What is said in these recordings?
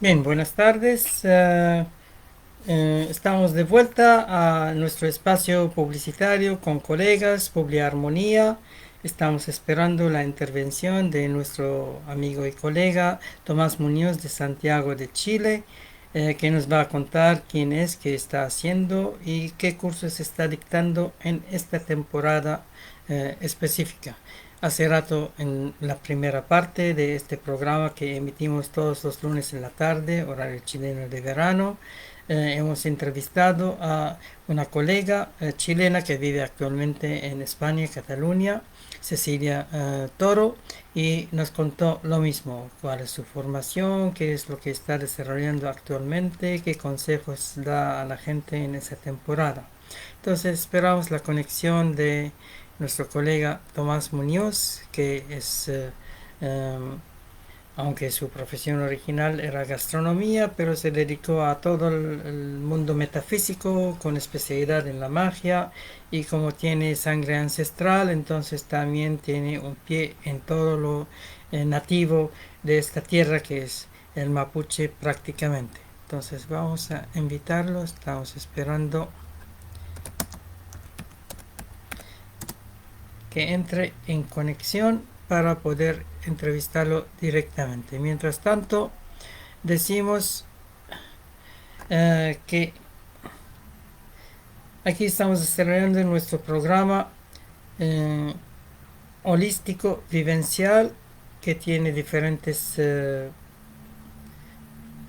Bien, buenas tardes. Estamos de vuelta a nuestro espacio publicitario con colegas, Publiarmonía. Estamos esperando la intervención de nuestro amigo y colega Tomás Muñoz de Santiago de Chile, que nos va a contar quién es, qué está haciendo y qué cursos está dictando en esta temporada específica. Hace rato en la primera parte de este programa que emitimos todos los lunes en la tarde, horario chileno de verano, hemos entrevistado a una colega chilena que vive actualmente en España, Cataluña, Cecilia Toro, y nos contó lo mismo, cuál es su formación, qué es lo que está desarrollando actualmente, qué consejos da a la gente en esa temporada. Entonces esperamos la conexión de nuestro colega Tomás Muñoz, que es, aunque su profesión original era gastronomía, pero se dedicó a todo el mundo metafísico con especialidad en la magia y como tiene sangre ancestral, entonces también tiene un pie en todo lo nativo de esta tierra que es el mapuche prácticamente. Entonces vamos a invitarlo, estamos esperando que entre en conexión para poder entrevistarlo directamente. Mientras tanto, decimos que aquí estamos desarrollando nuestro programa eh, holístico vivencial que tiene diferentes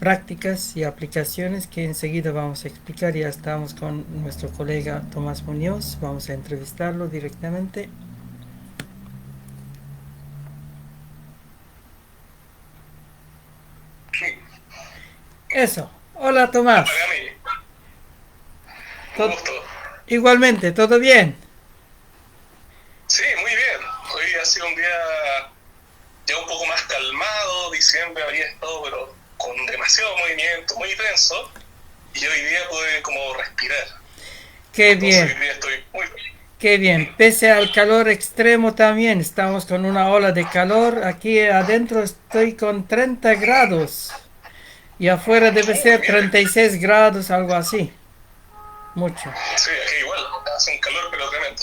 prácticas y aplicaciones que enseguida vamos a explicar. Ya estamos con nuestro colega Tomás Muñoz, vamos a entrevistarlo directamente. Eso, hola Hola Tomás. Cami, un To- gusto. Igualmente, ¿todo bien? Sí, muy bien. Hoy ha sido un día ya un poco más calmado. Diciembre había estado pero con demasiado movimiento, muy tenso. Y hoy día pude como respirar. Qué Entonces bien, hoy día estoy muy bien. qué bien. Pese al calor extremo también, estamos con una ola de calor. Aquí adentro estoy con 30 grados y afuera debe Muy ser bien. 36 grados, algo así. Mucho. Sí, aquí igual. Hace un calor pero tremendo.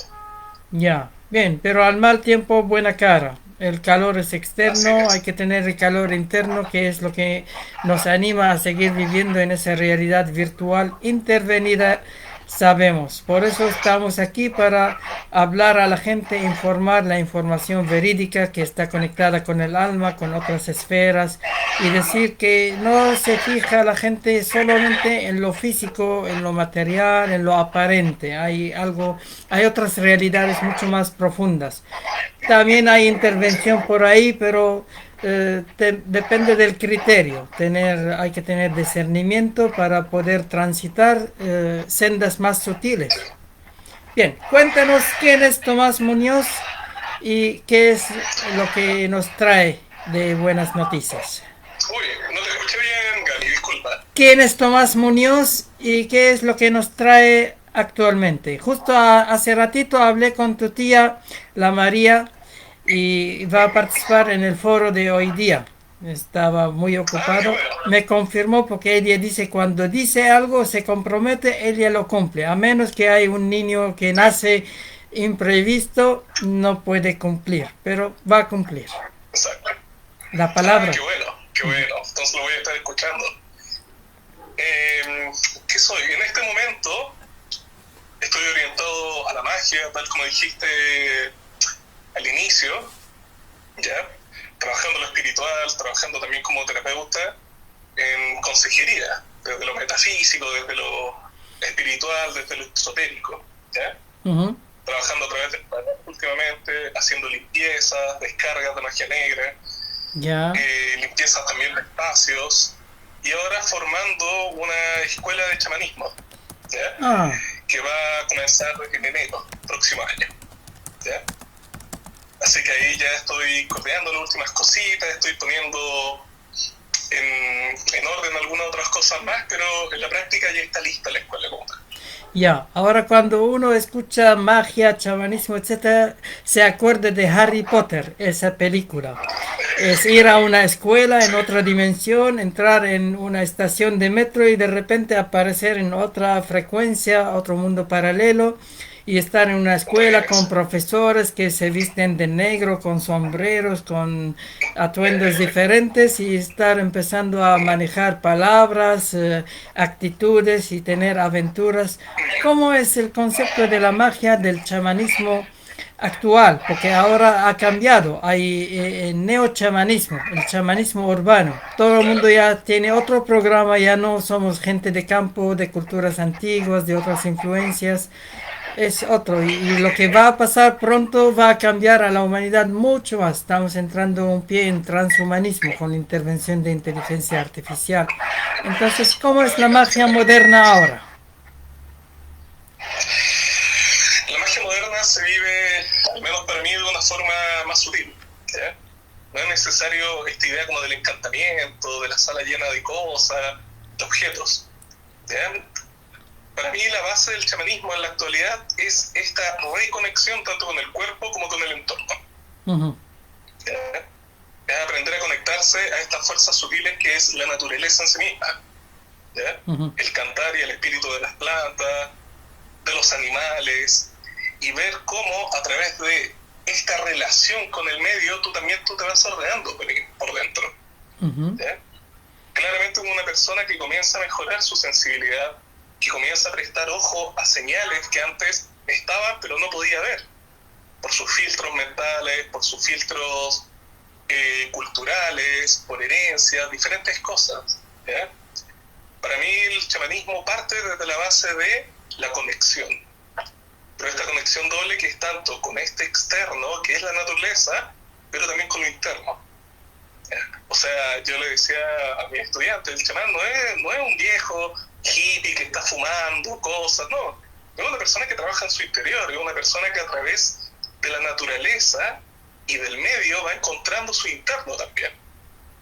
Ya, bien, pero al mal tiempo buena cara. El calor es Así externo, hay es. que tener el calor interno, que es lo que nos anima a seguir viviendo en esa realidad virtual intervenida, sabemos. Por eso estamos aquí para hablar a la gente, informar la información verídica que está conectada con el alma, con otras esferas, y decir que no se fija la gente solamente en lo físico, en lo material, en lo aparente. Hay algo, hay otras realidades mucho más profundas. También hay intervención por ahí, pero depende del criterio. Hay que tener discernimiento para poder transitar sendas más Sí. sutiles. Bien, cuéntanos quién es Tomás Muñoz y qué es lo que nos trae de buenas noticias. Uy, no te escuché bien, Gali, disculpa. ¿Quién es Tomás Muñoz y qué es lo que nos trae actualmente? Justo hace ratito hablé con tu tía, la María, y va a participar en el foro de hoy día. Estaba muy Ah, qué ocupado. bueno. Me confirmó porque ella dice cuando dice algo, se compromete, ella lo cumple. A menos que hay un niño que Sí, nace imprevisto, no puede cumplir, pero va a cumplir. exacto. La Ah, palabra. qué bueno, qué bueno. Entonces lo voy a estar escuchando. Eh, ¿Qué soy? En este momento estoy orientado a la magia, tal como dijiste al inicio, ¿ya? Trabajando lo espiritual, trabajando también como terapeuta en consejería, desde lo metafísico, desde lo espiritual, desde lo esotérico, ¿ya? Ujú. Trabajando a través de últimamente, haciendo limpiezas, descargas de magia negra, Ya. limpiezas también de espacios, y ahora formando una escuela de chamanismo, ¿ya? Ah, Que va a comenzar en enero, próximo año, ¿ya? Así que ahí ya estoy coordinando las últimas cositas, estoy poniendo en orden algunas otras cosas más, pero en la práctica ya está lista la escuela como tal. Ya, ahora cuando uno escucha magia, chamanismo, etcétera, se acuerda de Harry Potter, esa película. Es ir a una escuela en otra dimensión, entrar en una estación de metro y de repente aparecer en otra frecuencia, otro mundo paralelo y estar en una Otra escuela con dimensión. profesores que se visten de negro, con sombreros, con atuendos diferentes y estar empezando a manejar palabras, actitudes y tener aventuras. ¿Cómo es el concepto de la magia del chamanismo actual? Porque ahora ha cambiado. Hay neochamanismo, el chamanismo urbano. Todo el mundo Claro. ya tiene otro programa, ya no somos gente de campo, de culturas antiguas, de otras influencias. Es otro. Y lo que va a pasar pronto va a cambiar a la humanidad mucho más. Estamos entrando un pie en transhumanismo con la intervención de inteligencia artificial. Entonces, ¿cómo es la magia moderna ahora? La magia moderna se vive, al menos para mí, de una forma más sutil. ¿Ya? No es necesario esta idea como del encantamiento, de la sala llena de cosas, de objetos. ¿Ya? Para mí la base del chamanismo en la actualidad es esta reconexión tanto con el cuerpo como con el entorno. Ujú, ¿Ya? Es aprender a conectarse a estas fuerzas sutiles que es la naturaleza en sí misma. ¿Ya? ujú, El cantar y el espíritu de las plantas, de los animales, y ver cómo a través de esta relación con el medio tú te vas ordenando por dentro. ujú, ¿Ya? Claramente una persona que comienza a mejorar su sensibilidad, que comienza a prestar ojo a señales que antes estaban pero no podía ver, por sus filtros mentales, por sus filtros culturales, por herencias, diferentes cosas. ¿Ya? Para mí el chamanismo parte desde la base de la conexión, pero esta conexión doble que es tanto con este externo, que es la naturaleza, pero también con lo interno. O sea, yo le decía a mi estudiante, el chamán no es un viejo hippie que está fumando cosas, no. Es una persona que trabaja en su interior, es una persona que a través de la naturaleza y del medio va encontrando su interno también.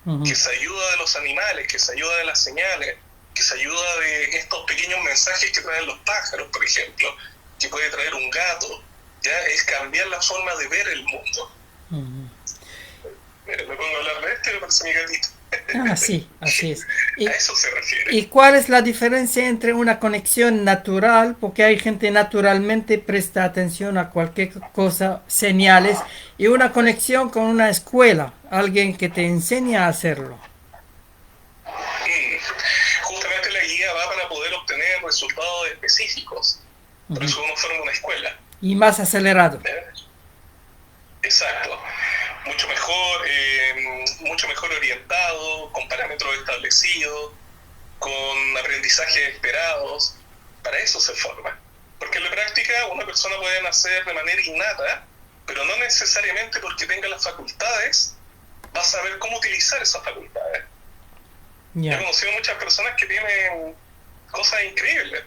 ujú. Que se ayuda de los animales, que se ayuda de las señales, que se ayuda de estos pequeños mensajes que traen los pájaros, por ejemplo, que puede traer un gato. Ya es cambiar la forma de ver el mundo. Ujú. Mira, me pongo a hablar de esto y me parece mi gatito. Ah, sí, así es. A ¿Y, eso se refiere. y cuál es la diferencia entre una conexión natural, porque hay gente naturalmente presta atención a cualquier cosa, señales, y una conexión con una escuela, alguien que te enseña a hacerlo? Justamente la guía va para poder obtener resultados específicos. Por Ujú. eso uno forma una escuela. Y más acelerado. ¿Eh? Exacto. Mucho mejor orientado, con parámetros establecidos, con aprendizajes esperados. Para eso se forma. Porque en la práctica una persona puede nacer de manera innata, pero no necesariamente porque tenga las facultades va a saber cómo utilizar esas facultades. Yo he Ya. conocido muchas personas que tienen cosas increíbles,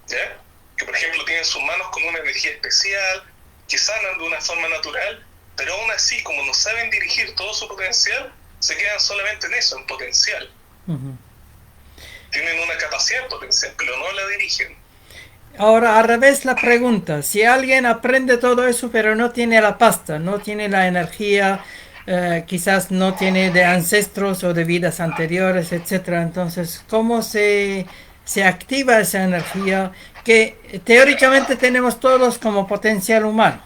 ¿ya? Que por ejemplo tienen sus manos con una energía especial, que sanan de una forma natural, pero aún así, como no saben dirigir todo su potencial, se quedan solamente en eso, en potencial. Ujú. Tienen una capacidad potencial, pero no la dirigen. Ahora, al revés la pregunta, si alguien aprende todo eso pero no tiene la pasta, no tiene la energía, quizás no tiene de ancestros o de vidas anteriores, etcétera, entonces, ¿cómo se activa esa energía que teóricamente tenemos todos como potencial humano?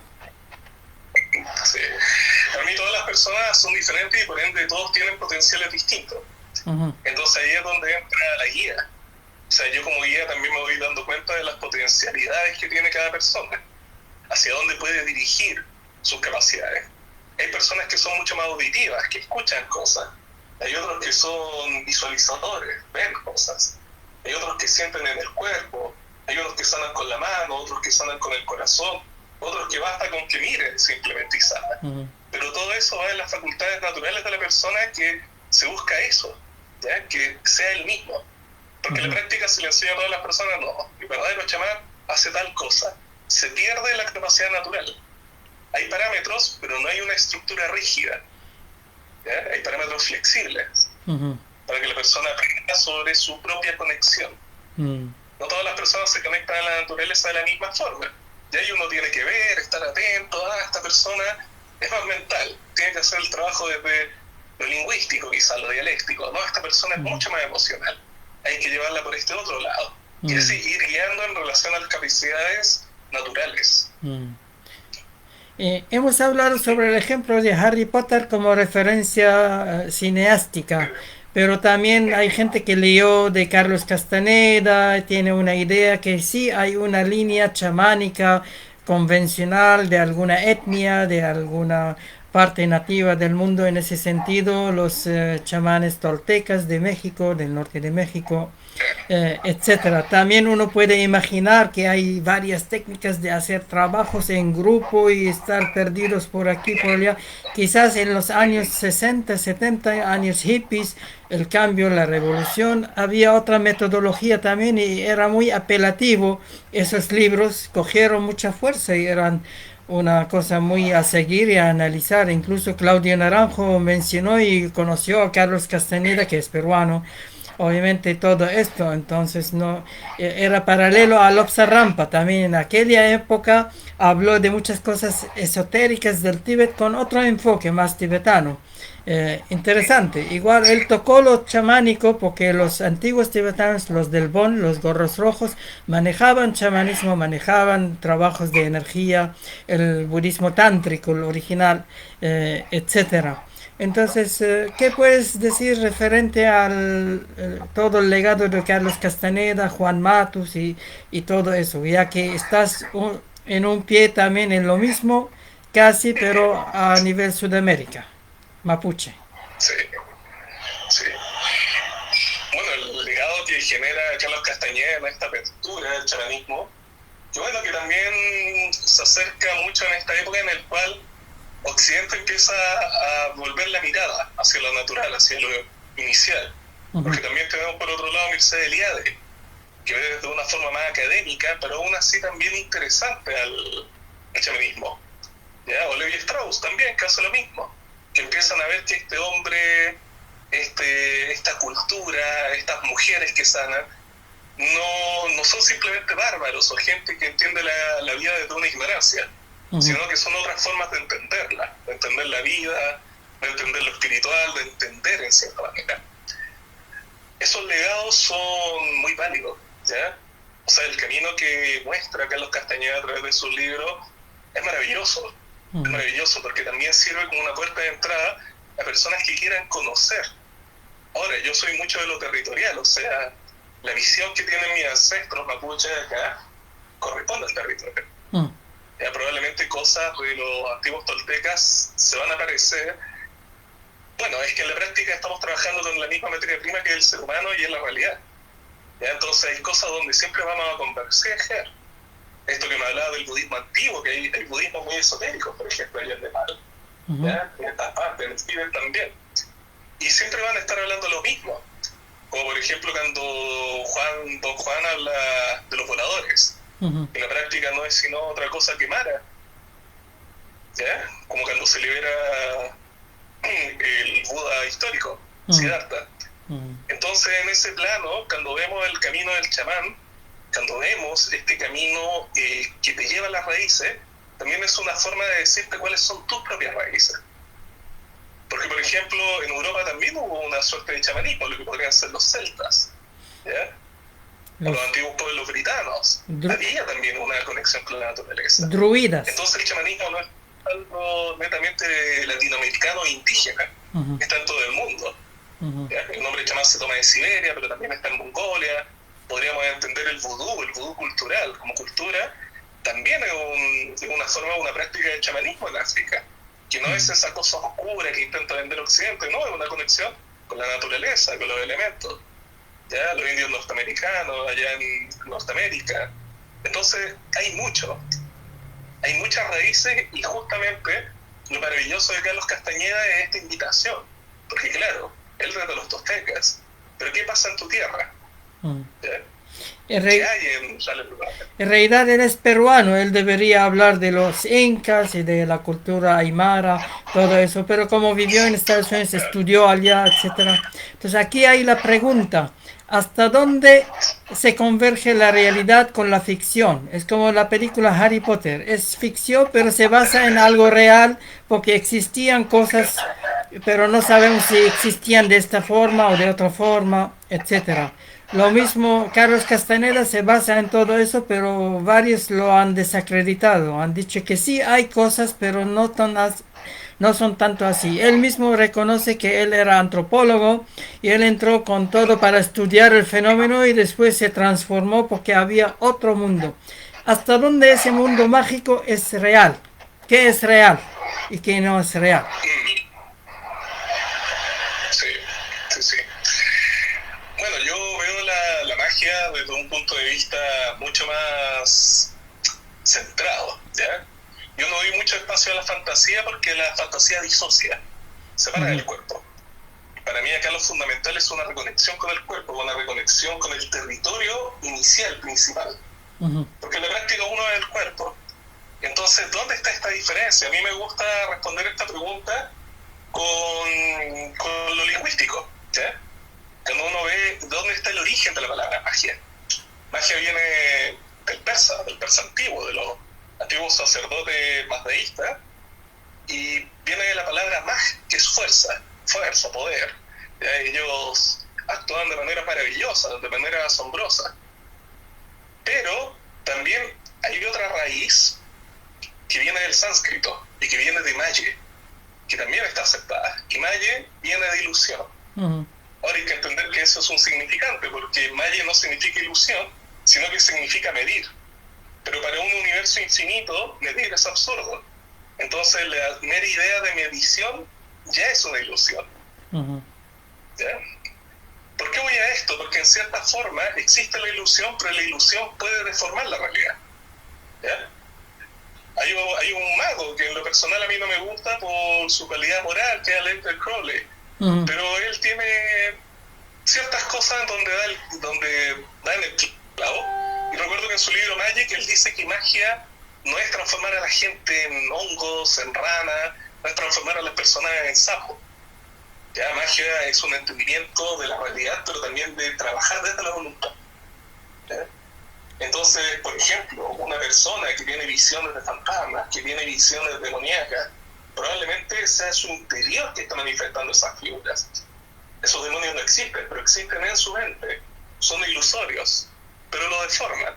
Sí. Para mí todas las personas son diferentes y por ende todos tienen potenciales distintos. Ujú, Entonces ahí es donde entra la guía. O sea, yo como guía también me voy dando cuenta de las potencialidades que tiene cada persona, hacia dónde puede dirigir sus capacidades. Hay personas que son mucho más auditivas, que escuchan cosas. Hay otros que son visualizadores, ven cosas. Hay otros que sienten en el cuerpo. Hay otros que sanan con la mano, otros que sanan con el corazón, otros que basta con que miren simplemente y sanan. ujú, Pero todo eso va en las facultades naturales de la persona, que se busca eso, ¿ya? Que sea el mismo. Porque en la ujú, práctica se le enseña a todas las personas, no, el verdadero chamán hace tal cosa. Se pierde la capacidad natural. Hay parámetros, pero no hay una estructura rígida. ¿Ya? Hay parámetros flexibles ujú, para que la persona aprenda sobre su propia conexión. ujú. No todas las personas se conectan a la naturaleza de la misma forma. Y ahí uno tiene que ver, estar atento, esta persona es más mental, tiene que hacer el trabajo desde lo lingüístico, quizás lo dialéctico, no, esta persona es mucho más emocional, hay que llevarla por este otro lado. Y así ir guiando en relación a las capacidades naturales. Hemos hablado sobre el ejemplo de Harry Potter como referencia cineástica, pero también hay gente que leyó de Carlos Castaneda, tiene una idea que sí hay una línea chamánica convencional de alguna etnia, de alguna parte nativa del mundo en ese sentido, los chamanes toltecas de México, del norte de México, etcétera. También uno puede imaginar que hay varias técnicas de hacer trabajos en grupo y estar perdidos por aquí por allá. Quizás en los años 60, 70, años hippies, el cambio, la revolución, había otra metodología también y era muy apelativo. Esos libros cogieron mucha fuerza y eran una cosa muy a seguir y a analizar. Incluso Claudio Naranjo mencionó y conoció a Carlos Castaneda, que es peruano, obviamente todo esto. Entonces no era paralelo a Lobsa Rampa. También en aquella época habló de muchas cosas esotéricas del Tíbet con otro enfoque más tibetano. Interesante. Igual él tocó lo chamánico porque los antiguos tibetanos, los del Bon, los gorros rojos, manejaban chamanismo, manejaban trabajos de energía, el budismo tántrico, el original, etcétera. Entonces, ¿qué puedes decir referente al todo el legado de Carlos Castaneda, Juan Matus y todo eso? Ya que estás en un pie también en lo mismo, casi, pero a nivel Sudamérica, Mapuche. Sí, sí. Bueno, el legado que genera Carlos Castañeda en esta apertura del chamanismo, y bueno, que también se acerca mucho en esta época en el cual Occidente empieza a volver la mirada hacia lo natural, hacia lo inicial. Porque también tenemos por otro lado a Mercedes Eliade, que ve de una forma más académica, pero aún así también interesante al chamanismo. ¿Ya? O Levi Strauss también, que hace lo mismo, que empiezan a ver que este hombre, esta cultura, estas mujeres que sanan, no son simplemente bárbaros o gente que entiende la vida desde una ignorancia, sino que son otras formas de entenderla, de entender la vida, de entender lo espiritual, de entender en cierta manera. Esos legados son muy válidos, ¿ya? O sea, el camino que muestra Carlos Castañeda a través de sus libros es maravilloso. Es maravilloso porque también sirve como una puerta de entrada a personas que quieran conocer. Ahora, yo soy mucho de lo territorial, o sea, la visión que tienen mis ancestros mapuches acá corresponde al territorio. Ya, probablemente cosas de los antiguos toltecas se van a parecer. Bueno, es que en la práctica estamos trabajando con la misma materia prima que el ser humano y en la realidad. ¿Ya? Entonces hay cosas donde siempre vamos a converger. Esto que me hablaba del budismo antiguo, que hay budismo muy esotérico, por ejemplo, allá en Nepal, ¿ya? En estas partes, en el Tíbet también. Y siempre van a estar hablando lo mismo. Como por ejemplo cuando don Juan habla de los voladores. En la práctica no es sino otra cosa que Mara, ¿ya? Como cuando se libera el Buda histórico, Siddhartha. Entonces en ese plano, cuando vemos el camino del chamán, cuando vemos este camino que te lleva a las raíces, también es una forma de decirte cuáles son tus propias raíces. Porque por ejemplo en Europa también hubo una suerte de chamanismo, lo que podrían ser los celtas, ¿ya? Los antiguos pueblos britanos, había también una conexión con la naturaleza. Druidas. Entonces el chamanismo no es algo netamente latinoamericano e indígena, está en todo el mundo. El nombre chamán se toma de Siberia, pero también está en Mongolia. Podríamos entender el vudú cultural como cultura, también es una forma, una práctica de chamanismo en África, que no es esa cosa oscura que intenta vender Occidente, no, es una conexión con la naturaleza, con los elementos. ¿Ya? Los indios norteamericanos, allá en Norteamérica. Entonces, hay muchas raíces, y justamente lo maravilloso de Carlos Castañeda es esta invitación. Porque claro, él trata de los toltecas, pero ¿qué pasa en tu tierra? ¿Qué hay en tal lugar? En realidad él es peruano, él debería hablar de los incas y de la cultura aymara, todo eso, pero como vivió en Estados Unidos, estudió allá, etcétera. Entonces aquí hay la pregunta, ¿Hasta dónde se converge la realidad con la ficción? Es como la película Harry Potter. Es ficción, pero se basa en algo real porque existían cosas, pero no sabemos si existían de esta forma o de otra forma, etcétera. Lo mismo, Carlos Castaneda se basa en todo eso, pero varios lo han desacreditado. Han dicho que sí hay cosas, pero no son tanto así. Él mismo reconoce que él era antropólogo y él entró con todo para estudiar el fenómeno y después se transformó porque había otro mundo. ¿Hasta dónde ese mundo mágico es real? ¿Qué es real y qué no es real? Sí, sí, sí. Bueno, yo veo la magia desde un punto de vista mucho más centrado, ¿ya? Yo no doy mucho espacio a la fantasía porque la fantasía disocia, separa del cuerpo. Para mí acá lo fundamental es una reconexión con el cuerpo, una reconexión con el territorio inicial, principal. Porque en la práctica uno es el cuerpo. Entonces, ¿dónde está esta diferencia? A mí me gusta responder esta pregunta con lo lingüístico, ¿ya? Cuando uno ve dónde está el origen de la palabra magia. Magia viene del persa antiguo, de los antiguos sacerdotes mazdeístas, y viene de la palabra mag, que es fuerza, poder. ¿Ya? Ellos actúan de manera maravillosa, de manera asombrosa. Pero también hay otra raíz que viene del sánscrito y que viene de maye, que también está aceptada. Y maye viene de ilusión. Ahora hay que entender que eso es un significante, porque maye no significa ilusión, sino que significa medir. Pero para un universo infinito, medir es absurdo. Entonces la mera idea de medición ya es una ilusión. ¿Ya? ¿Por qué voy a esto? Porque en cierta forma existe la ilusión, pero la ilusión puede deformar la realidad. ¿Ya? Hay un mago que en lo personal a mí no me gusta por su calidad moral, que es Aleister Crowley. Pero él tiene ciertas cosas donde da en el clavo. Y recuerdo que en su libro Magic él dice que magia no es transformar a la gente en hongos, en ranas, no es transformar a las personas en sapos. Ya, magia es un entendimiento de la realidad, pero también de trabajar desde la voluntad. ¿Ya? Entonces, por ejemplo, una persona que tiene visiones de fantasmas, que tiene visiones demoníacas, probablemente sea su interior que está manifestando esas figuras. Esos demonios no existen, pero existen en su mente. Son ilusorios, pero lo deforman,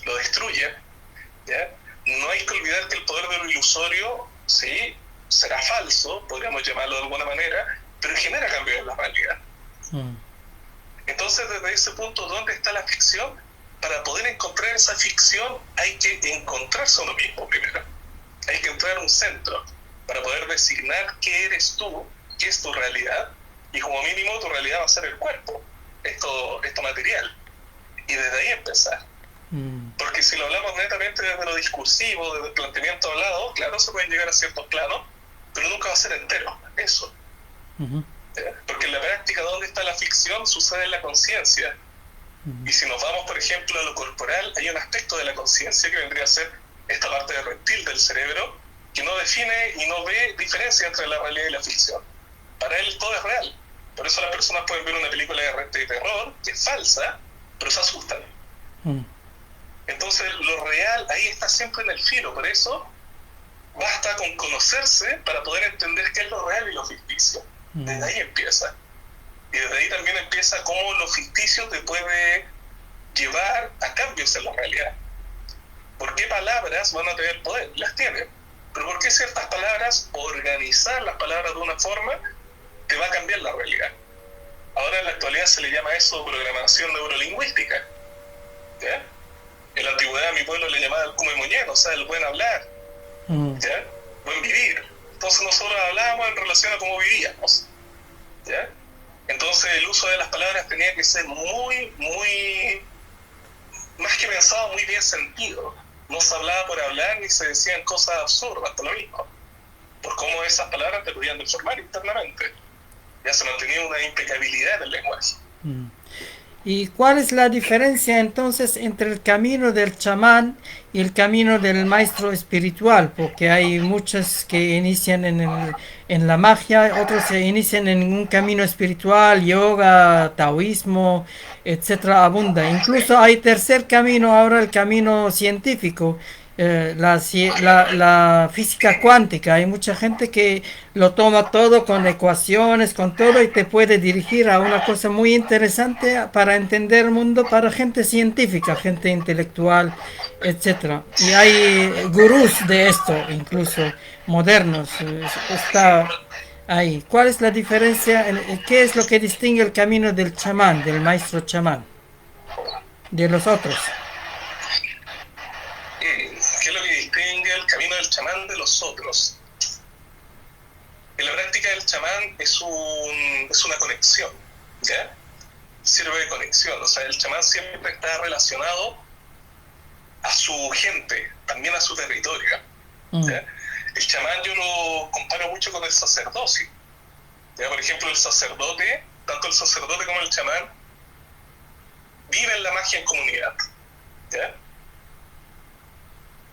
lo destruyen. ¿Ya? No hay que olvidar que el poder de lo ilusorio, sí, será falso, podríamos llamarlo de alguna manera, pero genera cambios en la realidad. Entonces, desde ese punto, ¿dónde está la ficción? Para poder encontrar esa ficción hay que encontrarse a uno mismo primero. Hay que entrar a un centro para poder designar qué eres tú, qué es tu realidad, y como mínimo tu realidad va a ser el cuerpo, esto material. Y desde ahí empezar. Porque si lo hablamos netamente desde lo discursivo, desde el planteamiento hablado, claro, se pueden llegar a ciertos planos, pero nunca va a ser entero, eso. Porque en la práctica, ¿dónde está la ficción? Sucede en la conciencia. Y si nos vamos, por ejemplo, a lo corporal, hay un aspecto de la conciencia que vendría a ser esta parte de reptil del cerebro, que no define y no ve diferencia entre la realidad y la ficción. Para él todo es real. Por eso las personas pueden ver una película de terror, que es falsa, pero se asustan. Entonces lo real ahí está siempre en el filo. Por eso basta con conocerse para poder entender qué es lo real y lo ficticio. Desde ahí empieza. Y desde ahí también empieza cómo lo ficticio te puede llevar a cambios en la realidad. ¿Por qué palabras van a tener poder? Las tienen. Pero ¿por qué ciertas palabras, organizar las palabras de una forma, te va a cambiar la realidad? Ahora en la actualidad se le llama eso programación neurolingüística. ¿Ya? En la antigüedad a mi pueblo le llamaba el come moñero, o sea, el buen hablar. ¿Ya? Buen vivir. Entonces nosotros hablábamos en relación a cómo vivíamos. ¿Ya? Entonces el uso de las palabras tenía que ser muy, más que pensado, muy bien sentido. No se hablaba por hablar ni se decían cosas absurdas, por lo mismo. Por cómo esas palabras te podían deformar internamente. Ya se mantenía una impecabilidad del lenguaje. ¿Y cuál es la diferencia entonces entre el camino del chamán y el camino del maestro espiritual? Porque hay muchos que inician en la magia, otros se inician en un camino espiritual, yoga, taoísmo, etcétera, abunda. Incluso hay tercer camino ahora, el camino científico, la física cuántica. Hay mucha gente que lo toma todo con ecuaciones, con todo y te puede dirigir a una cosa muy interesante para entender el mundo para gente científica, gente intelectual, etcétera. Y hay gurús de esto, incluso modernos. Está ahí. ¿Cuál es la diferencia? ¿Qué es lo que distingue el camino del chamán, del maestro chamán, de los otros? ¿Qué es lo que distingue el camino del chamán de los otros? En la práctica del chamán es una conexión, ¿ya? Sirve de conexión, o sea, el chamán siempre está relacionado a su gente, también a su territorio, Mm, ¿ya? El chamán yo lo comparo mucho con el sacerdocio, ¿ya? Por ejemplo, el sacerdote, tanto el sacerdote como el chamán, viven la magia en comunidad, ¿ya?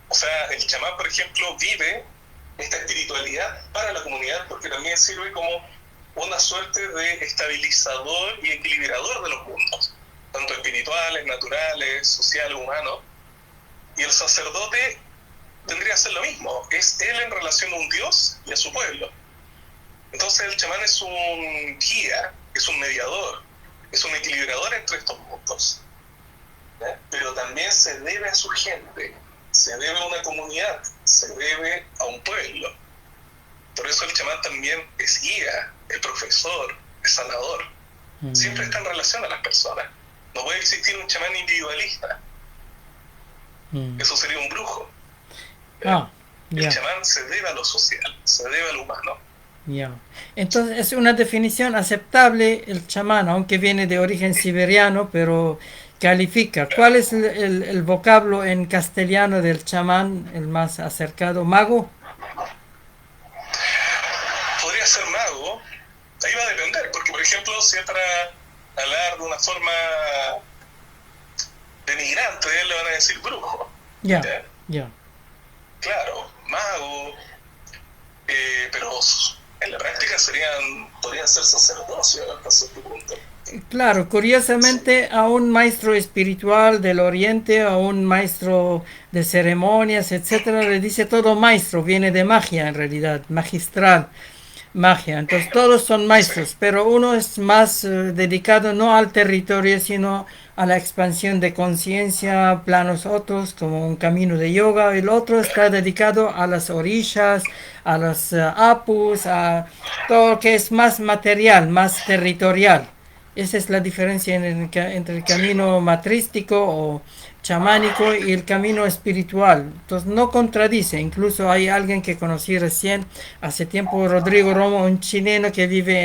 O sea, el chamán, por ejemplo, vive esta espiritualidad para la comunidad porque también sirve como una suerte de estabilizador y equilibrador de los mundos, tanto espirituales, naturales, sociales, humanos. Y el sacerdote vendría a ser lo mismo, es él en relación a un dios y a su pueblo. Entonces el chamán es un guía, es un mediador, es un equilibrador entre estos mundos, ¿ya? Pero también se debe a su gente, se debe a una comunidad, se debe a un pueblo. Por eso el chamán también es guía, es profesor, es sanador. Siempre está en relación a las personas. No puede existir un chamán individualista. mm. Eso sería un brujo. Ah, El ya. chamán se debe a lo social, se debe a lo humano. Ya. Entonces es una definición aceptable el chamán, aunque viene de origen siberiano, pero califica. ¿Cuál es el vocablo en castellano del chamán, el más acercado? ¿Mago? Podría ser mago, ahí va a depender, porque por ejemplo, si es para hablar de una forma denigrante, le van a decir brujo. Ya, ¿Ya? ya. Claro, mago, pero en la práctica podrían ser sacerdocios hasta cierto punto. Claro, Sí, curiosamente a un maestro espiritual del Oriente, a un maestro de ceremonias, etcétera, le dice todo maestro, viene de magia en realidad, magistral. Magia. Entonces todos son sí, maestros, pero uno es más dedicado no al territorio, sino a la expansión de conciencia, planos otros, como un camino de yoga. El otro está dedicado a las orillas, a los apus, a todo lo que es más material, más territorial. Esa es la diferencia entre el sí. camino matrístico o chamánico y el camino espiritual. Entonces no contradice. Incluso hay alguien que conocí recién, hace tiempo, Rodrigo Romo, un chileno que vive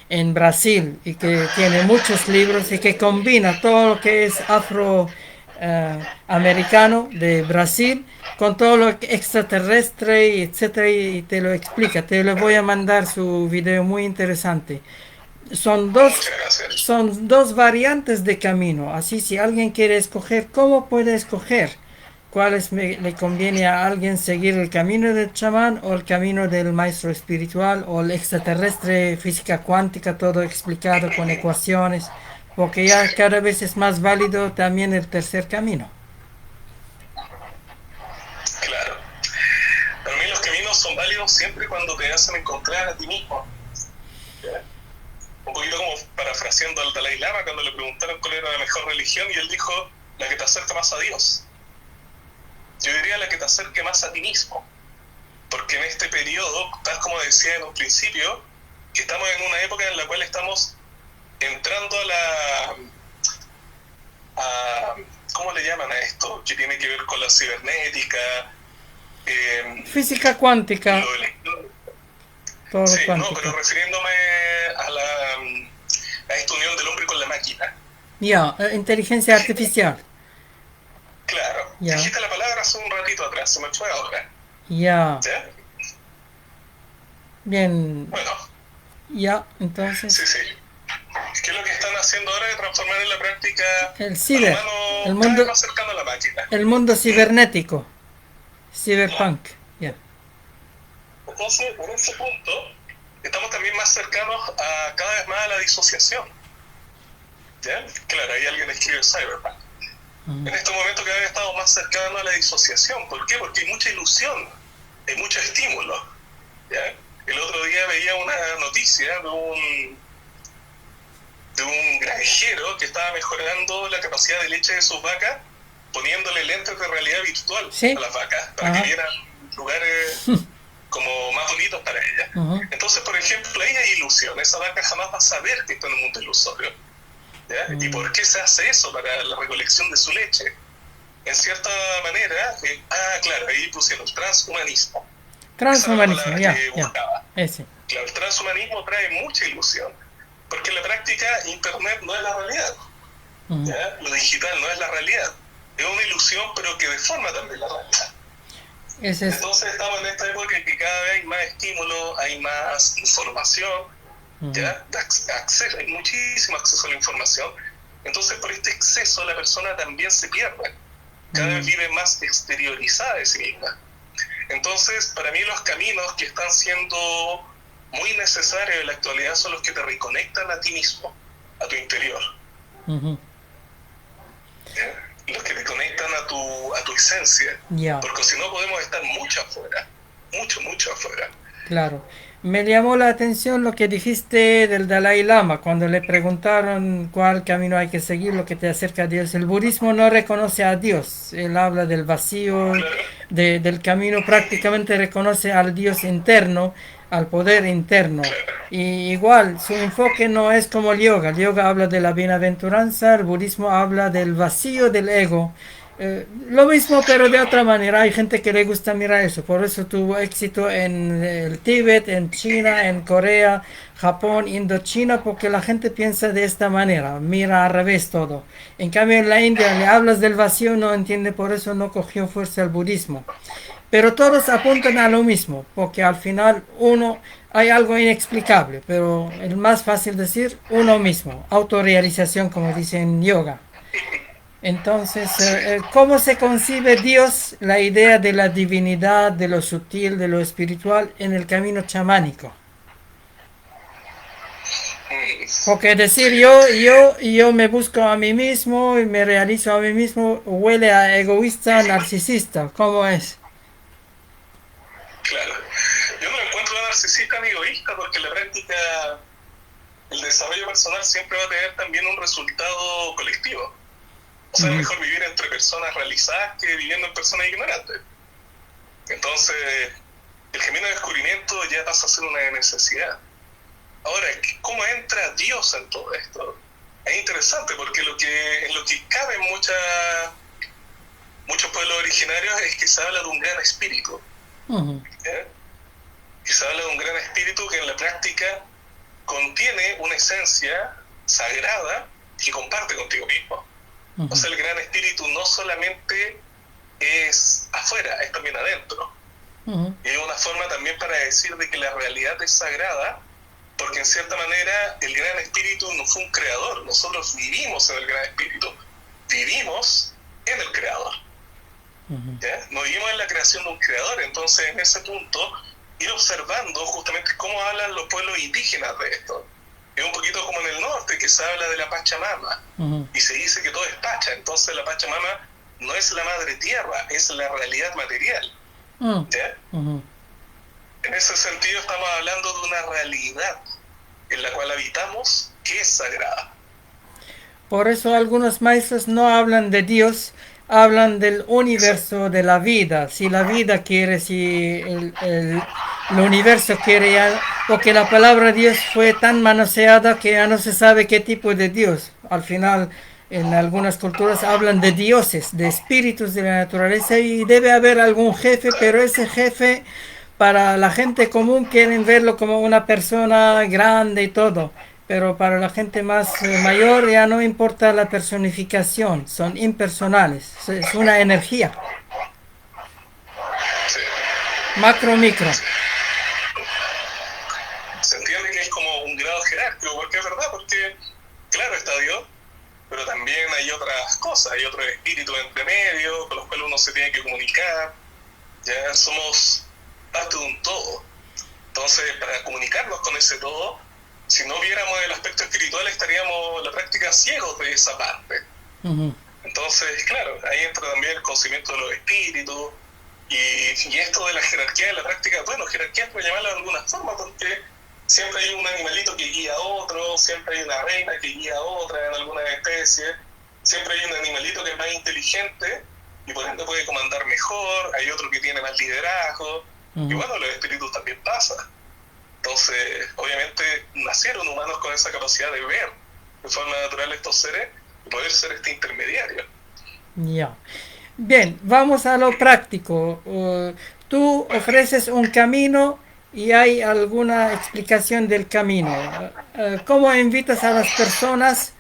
en Brasil y que tiene muchos libros y que combina todo lo que es afro americano de Brasil con todo lo extraterrestre y etcétera y te lo explica. Te lo voy a mandar su video muy interesante. Son dos, Muchas gracias. son dos variantes de camino. Así, si alguien quiere escoger, ¿cómo puede escoger? Le conviene a alguien seguir el camino del chamán o el camino del maestro espiritual o el extraterrestre, física cuántica, todo explicado con ecuaciones? Porque Sí, ya cada vez es más válido también el tercer camino. claro. Para mí los caminos son válidos siempre cuando te hacen encontrar a ti mismo. ¿Ya? Un poquito como parafraseando al Dalai Lama cuando le preguntaron cuál era la mejor religión y él dijo, la que te acerca más a Dios. Yo diría la que te acerque más a ti mismo. Porque en este periodo, tal como decía en un principio, que estamos en una época en la cual estamos entrando a ¿cómo le llaman a esto? Que tiene que ver con la cibernética, Física cuántica, lo electrónico. todo Sí, no, pero cuántico. refiriéndome a a esta unión del hombre con la máquina. Ya, inteligencia artificial. Claro, Ya, dijiste la palabra hace un ratito atrás, se me fue ahora. ya. ¿Ya? Bien, Bueno, ya, entonces. sí, sí. ¿Qué es lo que están haciendo ahora de transformar en la práctica El al ciber, el humano cada mundo, vez más cercano a la máquina? el mundo cibernético, cyberpunk, ya. Entonces, en ese punto, estamos también más cercanos a cada vez más a la disociación. ¿Ya? Claro, ahí alguien escribe Cyberpunk. En estos momentos cada vez estamos más cercanos a la disociación. ¿Por qué? Porque hay mucha ilusión, hay mucho estímulo. ¿Ya? El otro día veía una noticia de un granjero que estaba mejorando la capacidad de leche de sus vacas poniéndole lentes de realidad virtual ¿Sí? a las vacas para que vieran lugares como más bonitos para ellas. Entonces, por ejemplo, ahí hay ilusión. Esa vaca jamás va a saber que está en un mundo ilusorio. ¿Ya? ¿Y por qué se hace eso? Para la recolección de su leche. En cierta manera, claro, ahí pusieron transhumanismo. Transhumanismo, ya. Ese. Claro, el transhumanismo trae mucha ilusión, porque en la práctica Internet no es la realidad. ¿Ya? Lo digital no es la realidad. Es una ilusión, pero que deforma también la realidad. Entonces estamos en esta época en que cada vez hay más estímulo, hay más información, ¿ya? Hay muchísimo acceso a la información. Entonces por este exceso la persona también se pierde. Cada vez vive más exteriorizada de sí misma. Entonces, para mí los caminos que están siendo muy necesarios en la actualidad son los que te reconectan a ti mismo, a tu interior. Los que te conectan a tu esencia. Porque si no podemos estar mucho afuera. Mucho afuera. Claro. Me llamó la atención lo que dijiste del Dalai Lama cuando le preguntaron cuál camino hay que seguir, lo que te acerca a Dios. El budismo no reconoce a Dios, él habla del vacío, del camino, prácticamente reconoce al Dios interno, al poder interno. Y igual, su enfoque no es como el yoga habla de la bienaventuranza, el budismo habla del vacío del ego. Lo mismo pero de otra manera, hay gente que le gusta mirar eso, por eso tuvo éxito en el Tíbet, en China, en Corea, Japón, Indochina, porque la gente piensa de esta manera, mira al revés todo. En cambio en la India le hablas del vacío, no entiende, por eso no cogió fuerza el budismo. Pero todos apuntan a lo mismo, porque al final hay algo inexplicable, pero el más fácil decir uno mismo, autorrealización como dicen en yoga. Entonces, ¿cómo se concibe Dios, la idea de la divinidad, de lo sutil, de lo espiritual en el camino chamánico? Porque decir yo me busco a mí mismo y me realizo a mí mismo huele a egoísta, narcisista. ¿Cómo es? Claro. Yo no me encuentro narcisista ni egoísta porque en la práctica el desarrollo personal siempre va a tener también un resultado colectivo. O sea, es mejor vivir entre personas realizadas que viviendo en personas ignorantes. Entonces, el camino de descubrimiento ya pasa a ser una necesidad. Ahora, ¿cómo entra Dios en todo esto? Es interesante porque en lo que caben muchos pueblos originarios es que se habla de un gran espíritu. Que se habla de un gran espíritu que en la práctica contiene una esencia sagrada que comparte contigo mismo. O sea, el gran espíritu no solamente es afuera, es también adentro. Y es una forma también para decir de que la realidad es sagrada, porque en cierta manera el gran espíritu no fue un creador, nosotros vivimos en el gran espíritu, vivimos en el creador. ¿Ya? No vivimos en la creación de un creador. Entonces, en ese punto, ir observando justamente cómo hablan los pueblos indígenas de esto. Es un poquito como en el norte, que se habla de la Pachamama, y se dice que todo es Pacha. Entonces la Pachamama no es la madre tierra, es la realidad material. ¿Ya? En ese sentido estamos hablando de una realidad en la cual habitamos que es sagrada. Por eso algunos maestros no hablan de Dios, hablan del universo, de la vida. Si la vida quiere, si el universo quiere, ya, porque la palabra Dios fue tan manoseada que ya no se sabe qué tipo de Dios. Al final, en algunas culturas hablan de dioses, de espíritus de la naturaleza, y debe haber algún jefe, pero ese jefe, para la gente común, quieren verlo como una persona grande y todo. Pero para la gente más mayor ya no importa la personificación, son impersonales, es una energía. Macro, micro. Se entiende que es como un grado jerárquico, porque es verdad, porque a Dios, pero también hay otras cosas, hay otros espíritus entre medio con los cuales uno se tiene que comunicar. Ya somos parte de un todo. Entonces, para comunicarnos con ese todo, si no viéramos el aspecto espiritual, estaríamos en la práctica ciegos de esa parte. Ujú. Entonces, claro, ahí entra también el conocimiento de los espíritus y esto de la jerarquía de la práctica. Bueno, jerarquía por llamarla de alguna forma, porque siempre hay un animalito que guía a otro, siempre hay una reina que guía a otra en alguna especie, siempre hay un animalito que es más inteligente y por ende puede comandar mejor, hay otro que tiene más liderazgo, y bueno, los espíritus también pasan. Entonces, obviamente, nacieron humanos con esa capacidad de ver de forma natural estos seres y poder ser este intermediario. Ya. Bien, vamos a lo práctico. Tú ofreces un camino y hay alguna explicación del camino. ¿Cómo invitas a las personas?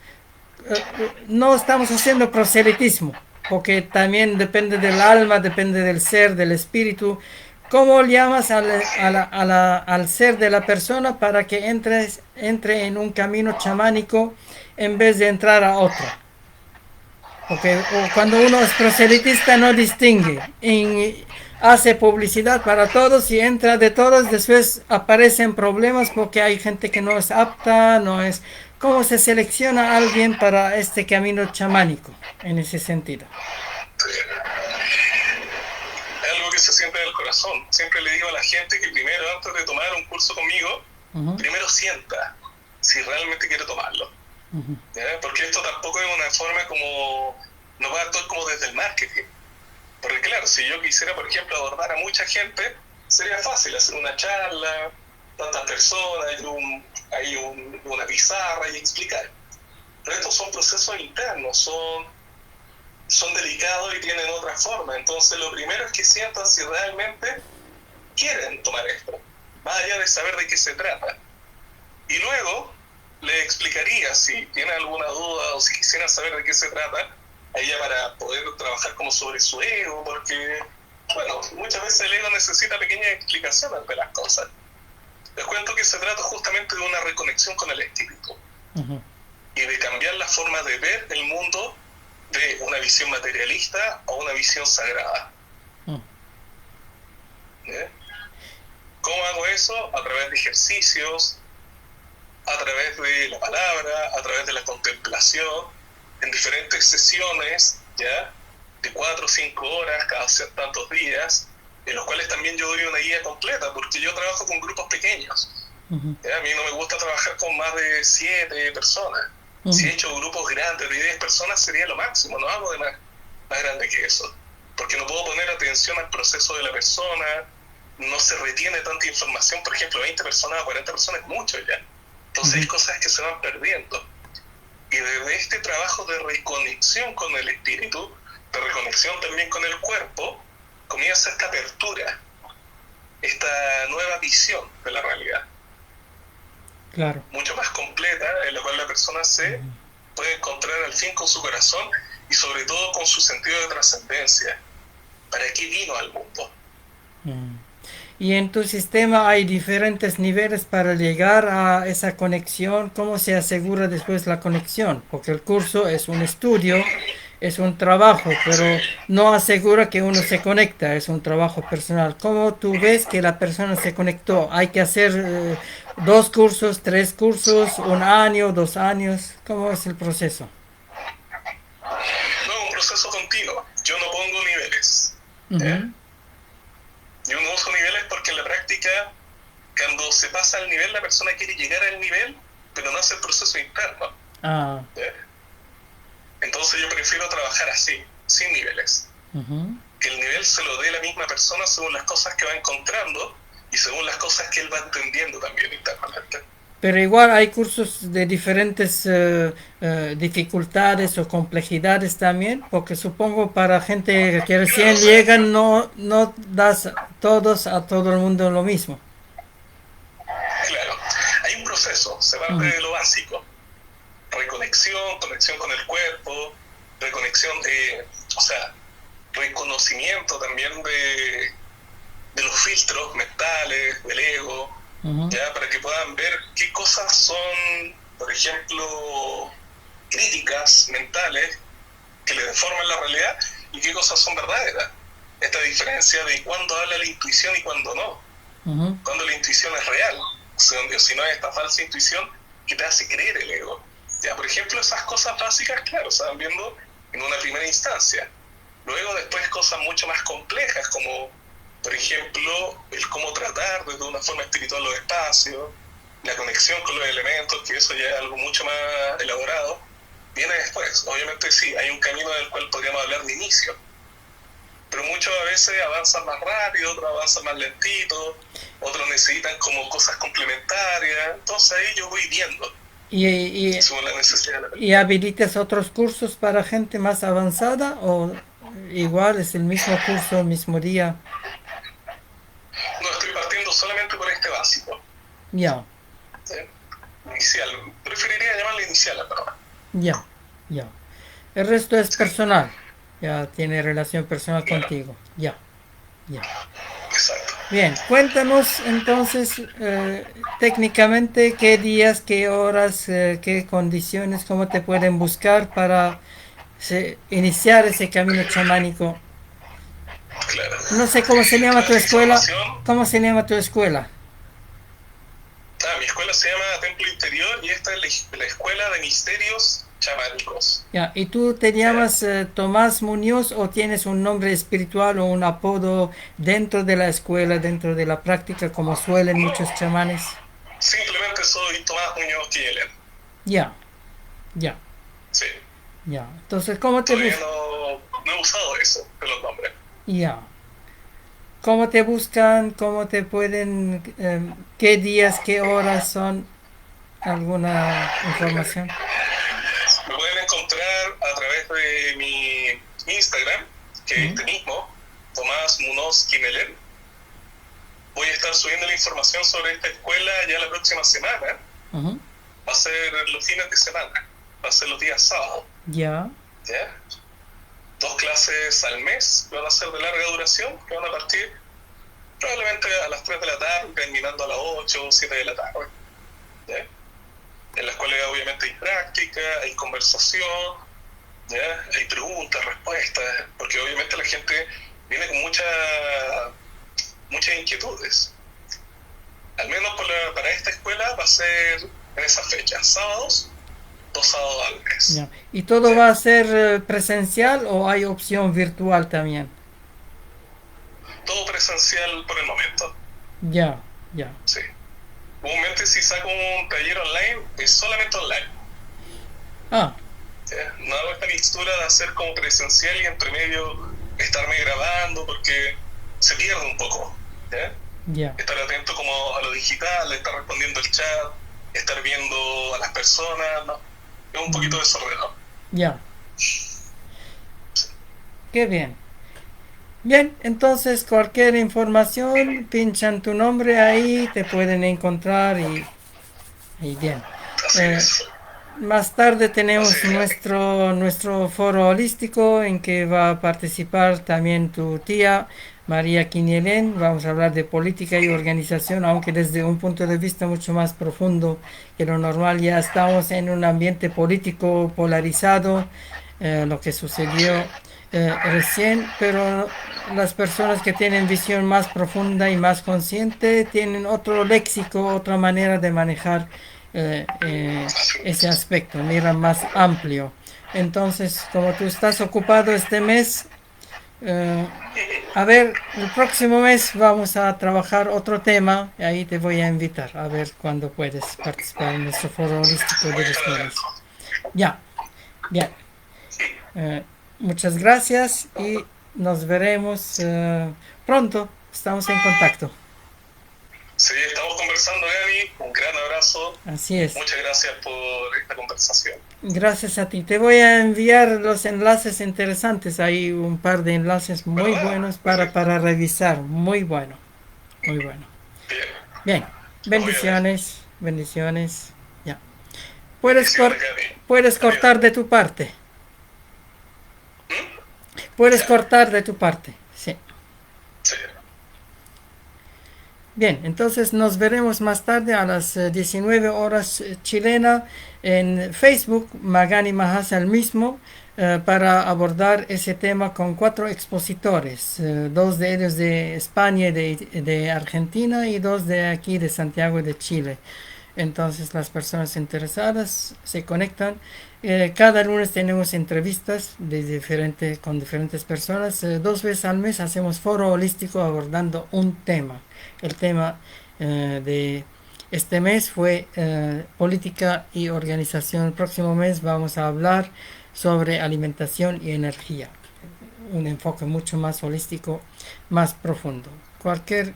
No estamos haciendo proselitismo, porque también depende del alma, depende del ser, del espíritu. ¿Cómo llamas al ser de la persona para que entre en un camino chamánico en vez de entrar a otro? Porque cuando uno es proselitista no distingue, hace publicidad para todos y entra de todos, después aparecen problemas porque hay gente que no es apta, no es... ¿Cómo se selecciona a alguien para este camino chamánico en ese sentido? Es algo que se siente en el corazón. Siempre le digo a la gente que primero, antes de tomar un curso conmigo, primero sienta si realmente quiere tomarlo. ¿Ya? Porque esto tampoco es una forma como, no va a actuar como desde el marketing. Porque claro, si yo quisiera, por ejemplo, abordar a mucha gente, sería fácil hacer una charla, tantas personas, hay una pizarra y explicar. Pero estos son procesos internos, son delicados y tienen otra forma. Entonces lo primero es que sientan si realmente quieren tomar esto, más allá de saber de qué se trata. Y luego le explicaría si tiene alguna duda o si quisiera saber de qué se trata, a ella para poder trabajar como sobre su ego, porque, bueno, muchas veces el ego necesita pequeñas explicaciones de las cosas. Les cuento que se trata justamente de una reconexión con el espíritu y de cambiar la forma de ver el mundo de una visión materialista a una visión sagrada. ¿Cómo hago eso? A través de ejercicios, a través de la palabra, a través de la contemplación, en diferentes sesiones, ¿ya? De 4 o 5 horas cada tantos días, en los cuales también yo doy una guía completa, porque yo trabajo con grupos pequeños. ¿Ya? A mí no me gusta trabajar con más de 7 personas. Si he hecho grupos grandes de 10 personas sería lo máximo, no hago de más grande que eso, porque no puedo poner atención al proceso de la persona, no se retiene tanta información. Por ejemplo, 20 personas o 40 personas es mucho ya. Entonces hay cosas que se van perdiendo. Y desde este trabajo de reconexión con el espíritu, de reconexión también con el cuerpo, comienza esta apertura, esta nueva visión de la realidad. Claro. Mucho más completa, en la cual la persona se puede encontrar al fin con su corazón y sobre todo con su sentido de trascendencia. ¿Para qué vino al mundo? Y en tu sistema hay diferentes niveles para llegar a esa conexión. ¿Cómo se asegura después la conexión? Porque el curso es un estudio, es un trabajo, pero no asegura que uno se conecta, es un trabajo personal. ¿Cómo tú ves que la persona se conectó? ¿Hay que hacer 2 cursos, 3 cursos, 1 año, 2 años? ¿Cómo es el proceso? No, un proceso continuo. Yo no pongo niveles. Yo no uso niveles porque en la práctica, cuando se pasa al nivel, la persona quiere llegar al nivel, pero no hace el proceso interno. Entonces yo prefiero trabajar así, sin niveles. Que el nivel se lo dé la misma persona según las cosas que va encontrando y según las cosas que él va entendiendo también internamente. Pero igual hay cursos de diferentes dificultades o complejidades también, porque supongo para gente que recién llegan no das todos a todo el mundo lo mismo. Claro, hay un proceso, se va de lo básico. Reconexión, conexión con el cuerpo, reconexión reconocimiento también de los filtros mentales, del ego, ya para que puedan ver qué cosas son, por ejemplo, críticas mentales que le deforman la realidad y qué cosas son verdaderas. Esta diferencia de cuándo habla la intuición y cuándo no. Cuando la intuición es real, o si no es esta falsa intuición que te hace creer el ego. Ya, por ejemplo, esas cosas básicas, claro, se van viendo en una primera instancia. Luego después cosas mucho más complejas, como por ejemplo el cómo tratar desde una forma espiritual los espacios, la conexión con los elementos, que eso ya es algo mucho más elaborado, viene después. Obviamente sí, hay un camino del cual podríamos hablar de inicio, pero muchos a veces avanzan más rápido, otros avanzan más lentito, otros necesitan como cosas complementarias, entonces ahí yo voy viendo según la necesidad de la persona. ¿Y habilitas otros cursos para gente más avanzada o igual es el mismo curso, el mismo día? No, estoy partiendo solamente por este básico. Ya, ¿Sí? Inicial, preferiría llamarlo inicial, la verdad. ya, ya. El resto es Sí, personal, ya tiene relación personal claro, contigo, ya, ya. exacto. Bien, cuéntanos entonces técnicamente qué días, qué horas, qué condiciones, cómo te pueden buscar para iniciar ese camino chamánico. Claro. No sé cómo se llama tu Clase de escuela. información. ¿Cómo se llama tu escuela? Mi escuela se llama Templo Interior y esta es la Escuela de Misterios Chamánicos. Ya, ¿y tú te ¿Ya? llamas Tomás Muñoz o tienes un nombre espiritual o un apodo dentro de la escuela, dentro de la práctica, como suelen muchos No, chamanes? simplemente soy Tomás Muñoz Kielen. Ya, ya, Sí, ya. Entonces, ¿cómo te todavía buscan? no he usado eso de los nombres. Ya. ¿Cómo te buscan? ¿Cómo te pueden? ¿Qué días, qué horas son? ¿Alguna información? Me pueden encontrar a través de mi Instagram, que es Ujú, este mismo, Tomás Munoz Quinelén. Voy a estar subiendo la información sobre esta escuela ya la próxima semana. ujú. Va a ser los fines de semana, va a ser los días sábados. Ya, ¿Ya? 2 clases al mes, van a ser de larga duración, que van a partir probablemente a las 3 de la tarde, terminando a las 8 o 7 de la tarde. ¿Ya? En las cuales obviamente hay práctica, hay conversación, ¿ya? Hay preguntas, respuestas, porque obviamente la gente viene con muchas inquietudes. Al menos para esta escuela va a ser en esa fecha, sábados, 2 sábados al mes. ya. ¿Y todo ¿Ya? va a ser presencial o hay opción virtual también? Todo presencial por el momento. Ya, ya. Sí. Comúnmente si saco un taller online, es solamente online. Ah, ¿Ya? No hago esta mixtura de hacer como presencial y entre medio estarme grabando porque se pierde un poco. ¿Ya? ya, Estar atento como a lo digital, estar respondiendo el chat, estar viendo a las personas, ¿no? Es un poquito desordenado. ya. Qué bien. Bien, entonces cualquier información, pinchan tu nombre ahí, te pueden encontrar y bien. Así Eh, es. Más tarde Así tenemos es, Gaby. nuestro foro holístico en que va a participar también tu tía María Quinielén. Vamos a hablar de política y organización, aunque desde un punto de vista mucho más profundo que lo normal. Ya estamos en un ambiente político polarizado, lo que sucedió recién, pero las personas que tienen visión más profunda y más consciente tienen otro léxico, otra manera de manejar Así ese es. aspecto, mira más amplio. Entonces, como tú estás ocupado este mes, eh, a ver, el próximo mes vamos a trabajar otro tema y ahí te voy a invitar a ver cuándo puedes participar en nuestro foro holístico Voy de a los estar atento. lunes. Ya, bien. Eh, Muchas gracias y nos veremos pronto. Estamos en contacto. Sí, estamos conversando, Gaby. Un gran abrazo. Así es. Muchas gracias por esta conversación. Gracias a ti. Te voy a enviar los enlaces interesantes. Hay un par de enlaces muy ¿Verdad? buenos Perfecto. para revisar. Muy bueno. Muy bueno. Bien. Bien. Lo voy a ver. Bendiciones. Bendiciones. Ya. Puedes, Bendiciones, Gaby. puedes Adiós. cortar de tu parte. ¿Mm? Puedes Ya. cortar de tu parte. Sí. Sí. Bien, entonces nos veremos más tarde a las 19 horas chilena en Facebook, Magani Mahasa el mismo, para abordar ese tema con 4 expositores, 2 de ellos de España y de Argentina y 2 de aquí de Santiago de Chile. Entonces las personas interesadas se conectan. Cada lunes tenemos entrevistas con diferentes personas. 2 veces al mes hacemos foro holístico abordando un tema. El tema de este mes fue política y organización. El próximo mes vamos a hablar sobre alimentación y energía. Un enfoque mucho más holístico, más profundo. Cualquier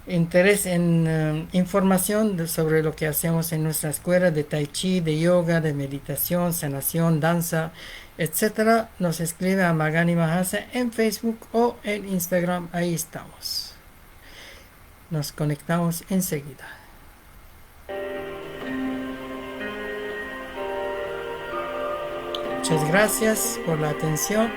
interés en información sobre lo que hacemos en nuestra escuela de tai chi, de yoga, de meditación, sanación, danza, etcétera, nos escribe a Magani Mahasa en Facebook o en Instagram. Ahí estamos. Nos conectamos enseguida. Muchas gracias por la atención.